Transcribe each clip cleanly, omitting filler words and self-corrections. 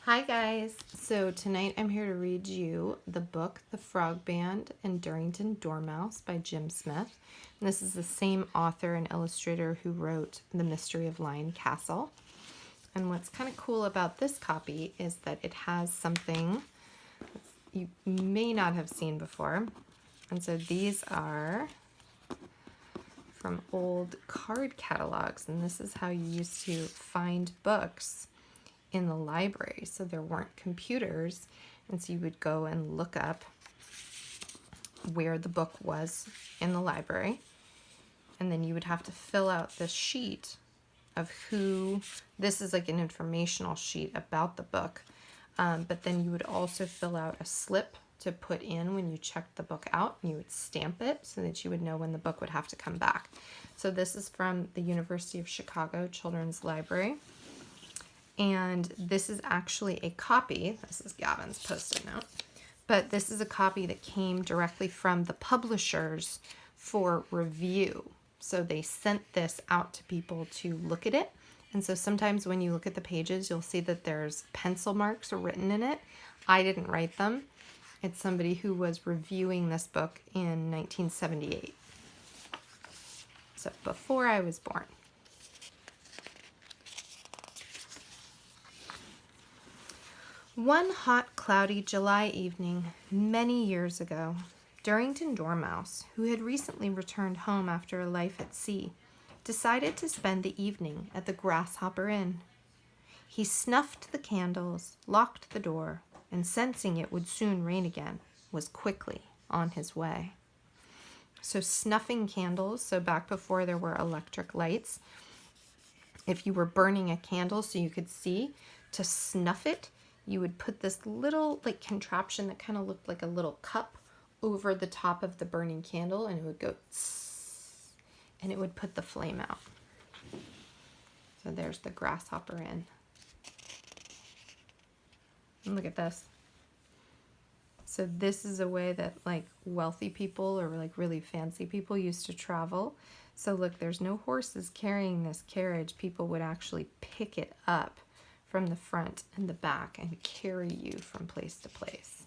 Hi guys! So tonight I'm here to read you the book The Frog Band and Durrington Dormouse by Jim Smith. And this is the same author and illustrator who wrote The Mystery of Lion Castle. And what's kind of cool about this copy is that it has something you may not have seen before. And so these are from old card catalogs, and this is how you used to find books in the library. So there weren't computers, and so you would go and look up where the book was in the library, and then you would have to fill out this sheet of who, this is like an informational sheet about the book, but then you would also fill out a slip to put in when you checked the book out, and you would stamp it so that you would know when the book would have to come back. So this is from the University of Chicago Children's Library. And this is actually a copy. This is Gavin's Post-it note. But this is a copy that came directly from the publishers for review. So they sent this out to people to look at it. And so sometimes when you look at the pages, you'll see that there's pencil marks written in it. I didn't write them. It's somebody who was reviewing this book in 1978. So before I was born. One hot, cloudy July evening, many years ago, Durrington Dormouse, who had recently returned home after a life at sea, decided to spend the evening at the Grasshopper Inn. He snuffed the candles, locked the door, and sensing it would soon rain again, was quickly on his way. So snuffing candles, so back before there were electric lights, if you were burning a candle so you could see, to snuff it, you would put this little like contraption that kind of looked like a little cup over the top of the burning candle, and it would go tss, and it would put the flame out. So there's the Grasshopper Inn. And look at this. So this is a way that like wealthy people or like really fancy people used to travel. So look, there's no horses carrying this carriage. People would actually pick it up from the front and the back and carry you from place to place.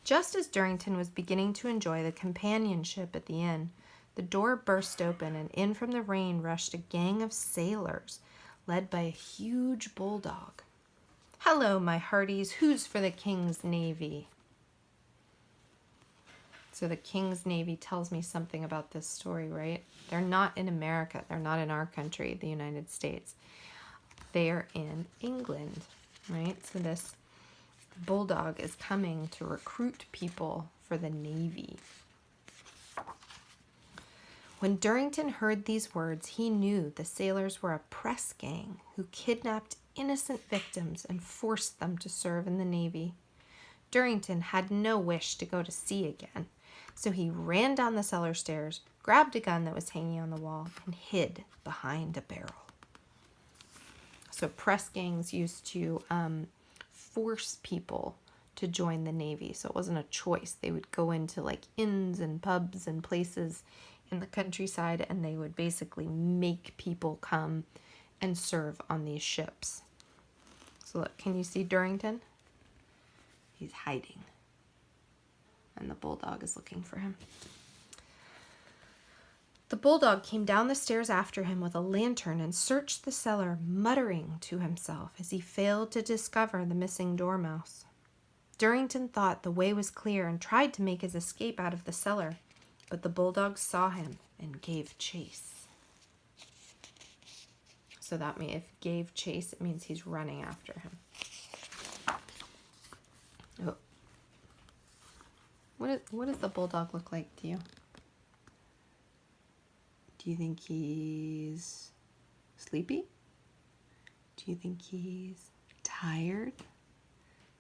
Just as Durrington was beginning to enjoy the companionship at the inn, the door burst open and in from the rain rushed a gang of sailors led by a huge bulldog. "Hello, my hearties, who's for the King's Navy?" So the King's Navy tells me something about this story, right? They're not in America. They're not in our country, the United States. They're in England, right? So this bulldog is coming to recruit people for the Navy. When Durrington heard these words, he knew the sailors were a press gang who kidnapped innocent victims and forced them to serve in the Navy. Durrington had no wish to go to sea again, so he ran down the cellar stairs, grabbed a gun that was hanging on the wall, and hid behind a barrel. So press gangs used to force people to join the Navy, so it wasn't a choice. They would go into like inns and pubs and places in the countryside, and they would basically make people come and serve on these ships. So look, can you see Durrington? He's hiding, and the bulldog is looking for him. The bulldog came down the stairs after him with a lantern and searched the cellar, muttering to himself as he failed to discover the missing dormouse. Durrington thought the way was clear and tried to make his escape out of the cellar, but the bulldog saw him and gave chase. So that means if gave chase, it means he's running after him. Oh. What does the bulldog look like to you? Do you think he's sleepy? Do you think he's tired?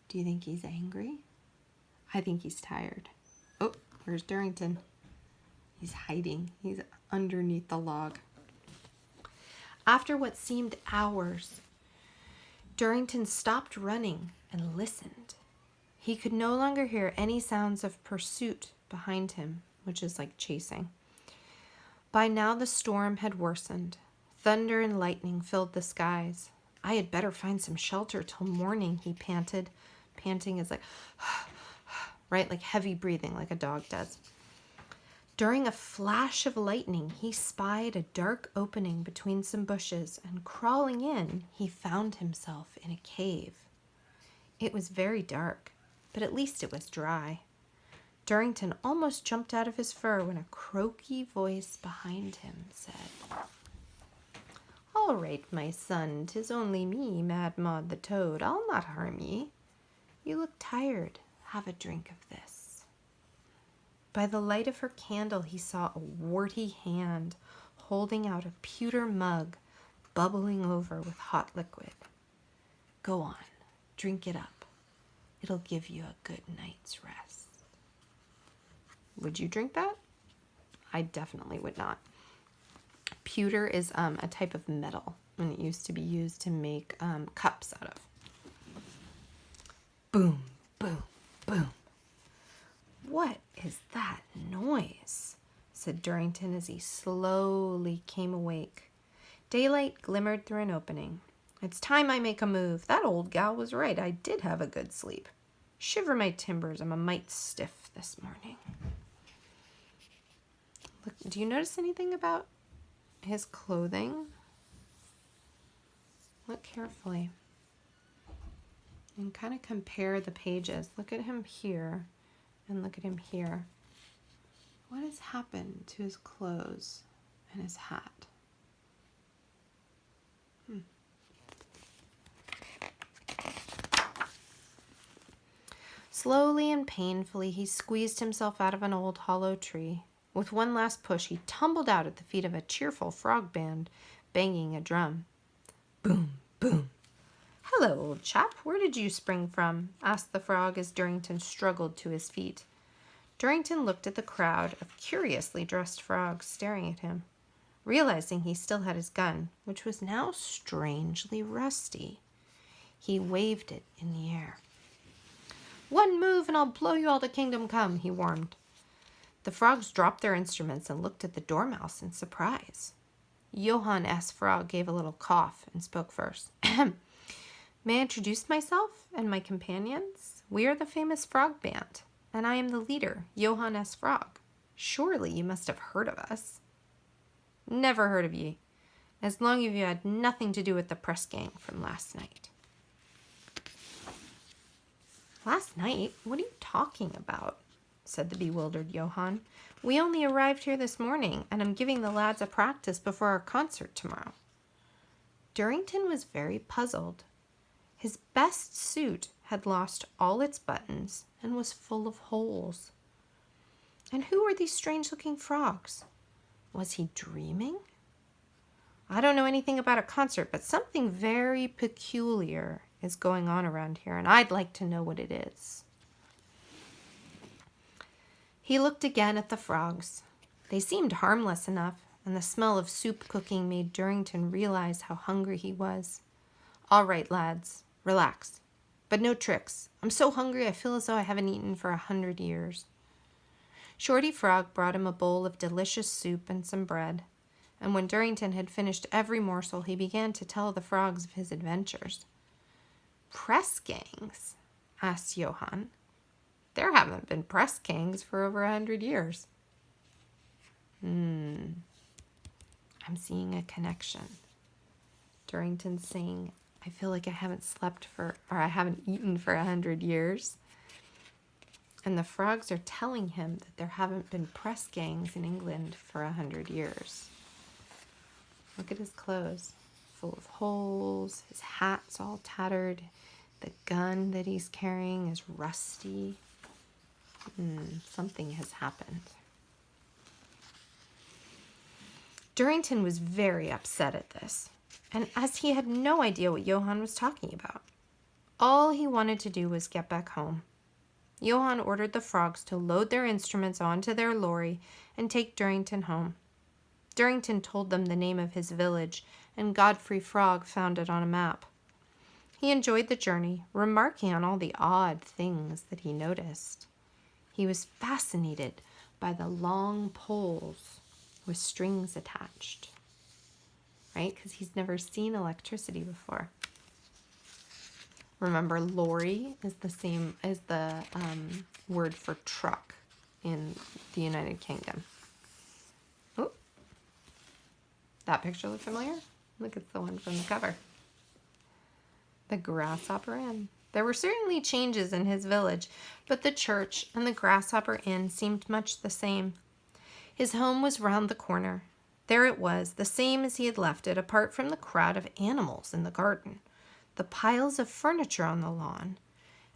Do you think he's angry? I think he's tired. Oh, where's Durrington? He's hiding. He's underneath the log. After what seemed hours, Durrington stopped running and listened. He could no longer hear any sounds of pursuit behind him, which is like chasing. By now the storm had worsened. Thunder and lightning filled the skies. I had better find some shelter till morning, he panted. Panting is like, right, like heavy breathing, like a dog does. During a flash of lightning, he spied a dark opening between some bushes, and crawling in, he found himself in a cave. It was very dark, but at least it was dry. Durrington almost jumped out of his fur when a croaky voice behind him said, "All right, my son, 'tis only me, Mad Maud the Toad. I'll not harm ye. You look tired. Have a drink of this." By the light of her candle, he saw a warty hand holding out a pewter mug, bubbling over with hot liquid. "Go on, drink it up. It'll give you a good night's rest." Would you drink that? I definitely would not. Pewter is a type of metal, and it used to be used to make cups out of. Boom, boom, boom. "What is that noise?" said Durrington as he slowly came awake. Daylight glimmered through an opening. "It's time I make a move. That old gal was right. I did have a good sleep. Shiver my timbers, I'm a mite stiff this morning." Look, do you notice anything about his clothing? Look carefully and kind of compare the pages. Look at him here and look at him here. What has happened to his clothes and his hat? Slowly and painfully, he squeezed himself out of an old hollow tree. With one last push, he tumbled out at the feet of a cheerful frog band, banging a drum. Boom, boom. "Hello, old chap, where did you spring from?" asked the frog as Durrington struggled to his feet. Durrington looked at the crowd of curiously dressed frogs staring at him, realizing he still had his gun, which was now strangely rusty. He waved it in the air. "One move and I'll blow you all to kingdom come," he warned. The frogs dropped their instruments and looked at the dormouse in surprise. Johann S. Frog gave a little cough and spoke first. "May I introduce myself and my companions? We are the famous frog band, and I am the leader, Johann S. Frog. Surely you must have heard of us." "Never heard of ye, as long as you had nothing to do with the press gang from last night." "Last night? What are you talking about?" said the bewildered Johann. "We only arrived here this morning, and I'm giving the lads a practice before our concert tomorrow." Durrington was very puzzled. His best suit had lost all its buttons and was full of holes. And who were these strange-looking frogs? Was he dreaming? "I don't know anything about a concert, but something very peculiar is going on around here, and I'd like to know what it is." He looked again at the frogs. They seemed harmless enough, and the smell of soup cooking made Durrington realize how hungry he was. "All right, lads, relax. But no tricks. I'm so hungry I feel as though I haven't eaten for 100 years. Shorty Frog brought him a bowl of delicious soup and some bread, and when Durrington had finished every morsel, he began to tell the frogs of his adventures. "Press gangs?" asked Johann. "There haven't been press gangs for over 100 years. I'm seeing a connection. Durrington's saying, "I feel like I haven't I haven't eaten for 100 years. And the frogs are telling him that there haven't been press gangs in England for 100 years. Look at his clothes, full of holes, his hat's all tattered, the gun that he's carrying is rusty. Something has happened." Durrington was very upset at this, and as he had no idea what Johann was talking about. All he wanted to do was get back home. Johann ordered the frogs to load their instruments onto their lorry and take Durrington home. Durrington told them the name of his village, and Godfrey Frog found it on a map. He enjoyed the journey, remarking on all the odd things that he noticed. He was fascinated by the long poles with strings attached, right? Because he's never seen electricity before. Remember, lorry is the same as the word for truck in the United Kingdom. Oh, that picture look familiar? Look, it's the one from the cover. The Grasshopper Inn. There were certainly changes in his village, but the church and the Grasshopper Inn seemed much the same. His home was round the corner. There it was, the same as he had left it, apart from the crowd of animals in the garden, the piles of furniture on the lawn,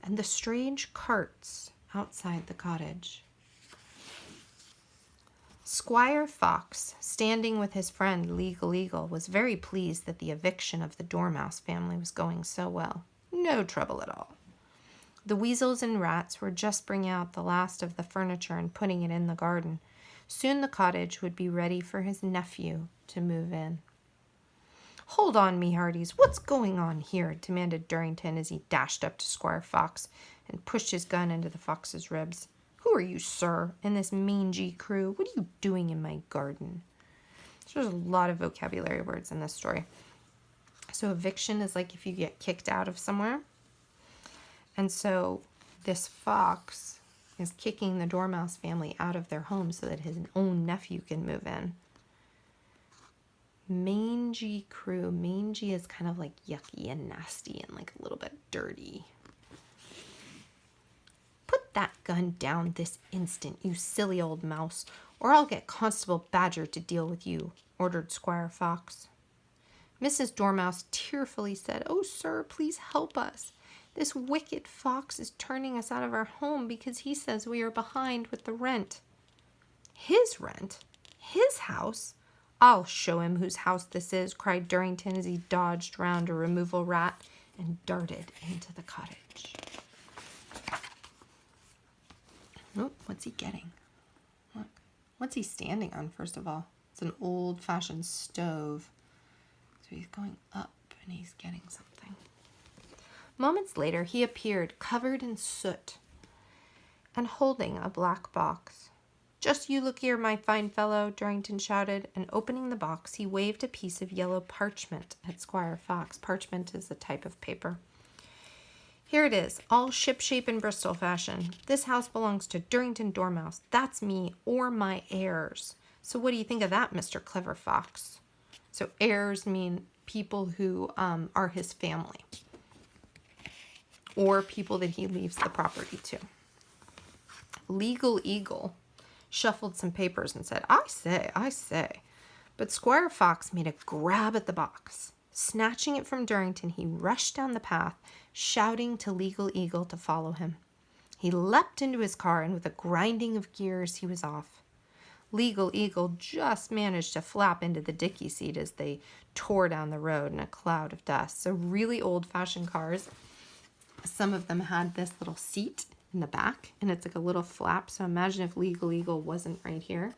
and the strange carts outside the cottage. Squire Fox, standing with his friend Legal Eagle, was very pleased that the eviction of the Dormouse family was going so well. No trouble at all. The weasels and rats were just bringing out the last of the furniture and putting it in the garden. Soon the cottage would be ready for his nephew to move in. "Hold on, me hearties, what's going on here?" demanded Durrington as he dashed up to Squire Fox and pushed his gun into the fox's ribs. "Who are you, sir, and this mangy crew? What are you doing in my garden?" So there's a lot of vocabulary words in this story. So eviction is like if you get kicked out of somewhere. And so this fox is kicking the Dormouse family out of their home so that his own nephew can move in. Mangy crew. Mangy is kind of like yucky and nasty and like a little bit dirty. "Put that gun down this instant, you silly old mouse, or I'll get Constable Badger to deal with you," ordered Squire Fox. Mrs. Dormouse tearfully said, "Oh, sir, please help us. This wicked fox is turning us out of our home because he says we are behind with the rent." "His rent? His house? I'll show him whose house this is," cried Durrington as he dodged round a removal rat and darted into the cottage. Oh, what's he getting? Look, what's he standing on, first of all? It's an old-fashioned stove. So he's going up and he's getting something. Moments later, he appeared covered in soot and holding a black box. "Just you look here, my fine fellow," Durrington shouted, and opening the box, he waved a piece of yellow parchment at Squire Fox. Parchment is a type of paper. "Here it is, all shipshape and Bristol fashion. This house belongs to Durrington Dormouse. That's me, or my heirs. So what do you think of that, Mr. Clever Fox?" So heirs mean people who are his family, or people that he leaves the property to. Legal Eagle shuffled some papers and said, I say. But Squire Fox made a grab at the box. Snatching it from Durrington, he rushed down the path, shouting to Legal Eagle to follow him. He leapt into his car, and with a grinding of gears, he was off. Legal Eagle just managed to flap into the dicky seat as they tore down the road in a cloud of dust. So really old-fashioned cars, some of them had this little seat in the back, and it's like a little flap. So imagine if Legal Eagle wasn't right here.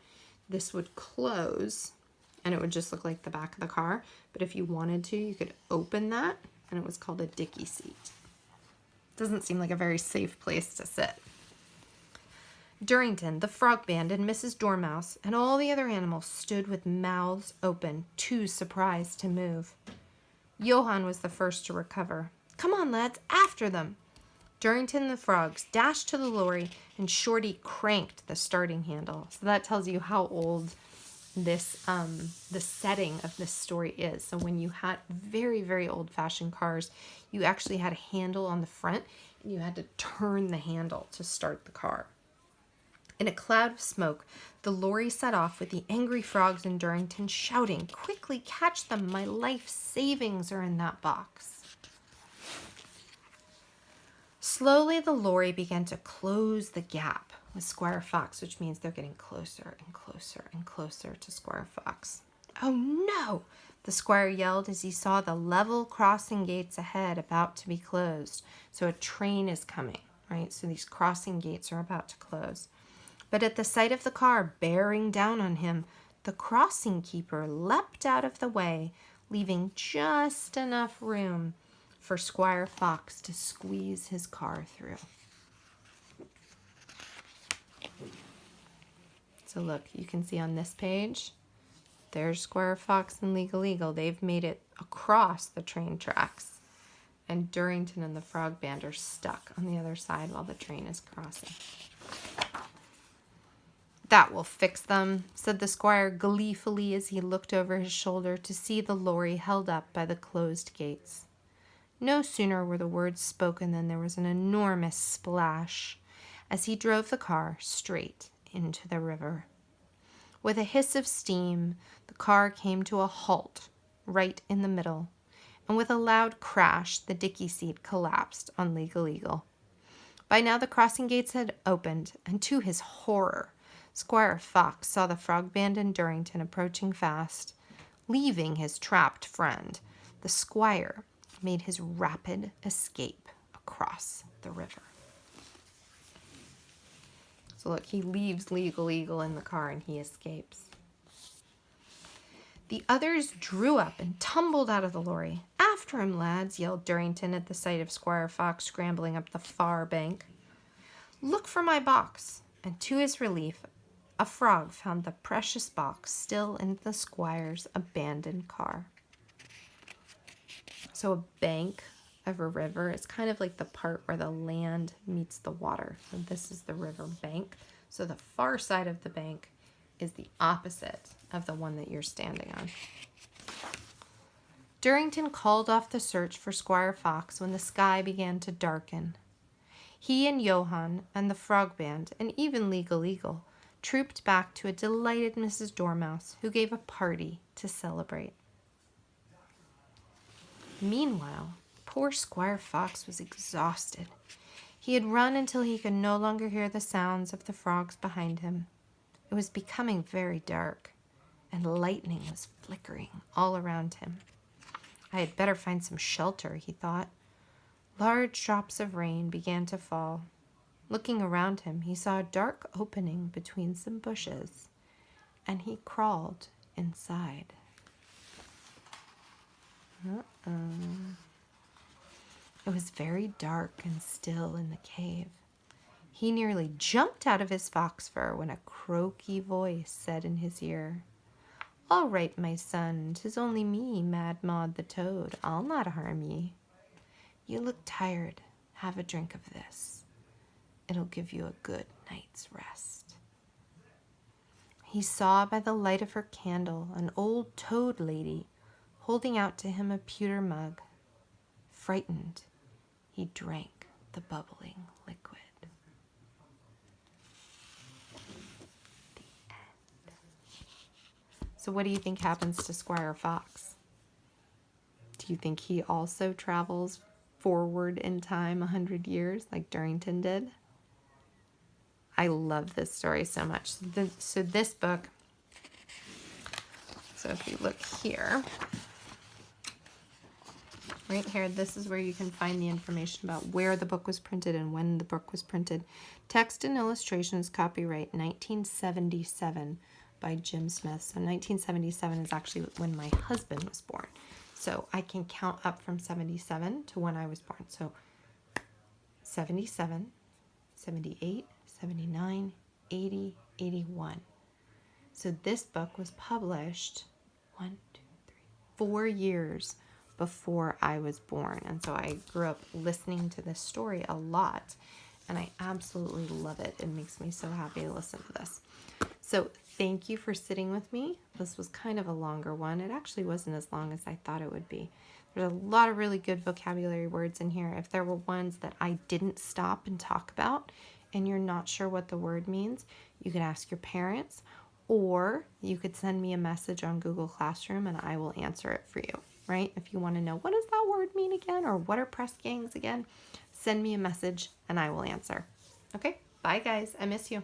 This would close, and it would just look like the back of the car. But if you wanted to, you could open that, and it was called a dicky seat. Doesn't seem like a very safe place to sit. Durrington, the Frog Band, and Mrs. Dormouse, and all the other animals stood with mouths open, too surprised to move. Johann was the first to recover. "Come on, lads, after them!" Durrington and the frogs dashed to the lorry, and Shorty cranked the starting handle. So that tells you how old this the setting of this story is. So when you had very, very old-fashioned cars, you actually had a handle on the front, and you had to turn the handle to start the car. In a cloud of smoke, the lorry set off with the angry frogs and Durrington shouting, "Quickly catch them! My life savings are in that box." Slowly, the lorry began to close the gap with Squire Fox, which means they're getting closer and closer and closer to Squire Fox. "Oh no!" the squire yelled as he saw the level crossing gates ahead about to be closed. So a train is coming, right? So these crossing gates are about to close. But at the sight of the car bearing down on him, the crossing keeper leapt out of the way, leaving just enough room for Squire Fox to squeeze his car through. So look, you can see on this page, there's Squire Fox and Legal Eagle. They've made it across the train tracks. and Durrington and the Frog Band are stuck on the other side while the train is crossing. "That will fix them," said the squire gleefully as he looked over his shoulder to see the lorry held up by the closed gates. No sooner were the words spoken than there was an enormous splash as he drove the car straight into the river. With a hiss of steam, the car came to a halt right in the middle, and with a loud crash, the dicky seat collapsed on Legal Eagle. By now the crossing gates had opened, and to his horror, Squire Fox saw the Frog Band and Durrington approaching fast. Leaving his trapped friend, the squire made his rapid escape across the river. So look, he leaves Legal Eagle in the car and he escapes. The others drew up and tumbled out of the lorry. "After him, lads," yelled Durrington at the sight of Squire Fox scrambling up the far bank. "Look for my box." And to his relief, a frog found the precious box still in the squire's abandoned car. So a bank of a river is kind of like the part where the land meets the water. So this is the river bank. So the far side of the bank is the opposite of the one that you're standing on. Durrington called off the search for Squire Fox when the sky began to darken. He and Johann and the Frog Band and even Legal Eagle trooped back to a delighted Mrs. Dormouse, who gave a party to celebrate. Meanwhile, poor Squire Fox was exhausted. He had run until he could no longer hear the sounds of the frogs behind him. It was becoming very dark, and lightning was flickering all around him. "I had better find some shelter," he thought. Large drops of rain began to fall. Looking around him, he saw a dark opening between some bushes, and he crawled inside. It was very dark and still in the cave. He nearly jumped out of his fox fur when a croaky voice said in his ear, "All right, my son, 'tis only me, Mad Maud the Toad. I'll not harm ye. You look tired. Have a drink of this. It'll give you a good night's rest." He saw by the light of her candle an old toad lady holding out to him a pewter mug. Frightened, he drank the bubbling liquid. The end. So what do you think happens to Squire Fox? Do you think he also travels forward in time 100 years like Durrington did? I love this story so much. So this book, so if you look here, right here, this is where you can find the information about where the book was printed and when the book was printed. Text and illustrations, copyright 1977 by Jim Smith. So 1977 is actually when my husband was born. So I can count up from 77 to when I was born. So 77, 78, 79, 80, 81. So this book was published 4 years before I was born. And so I grew up listening to this story a lot, and I absolutely love it. It makes me so happy to listen to this. So thank you for sitting with me. This was kind of a longer one. It actually wasn't as long as I thought it would be. There's a lot of really good vocabulary words in here. If there were ones that I didn't stop and talk about and you're not sure what the word means, you can ask your parents, or you could send me a message on Google Classroom and I will answer it for you, right? If you want to know, what does that word mean again? Or what are press gangs again? Send me a message and I will answer. Okay, bye guys. I miss you.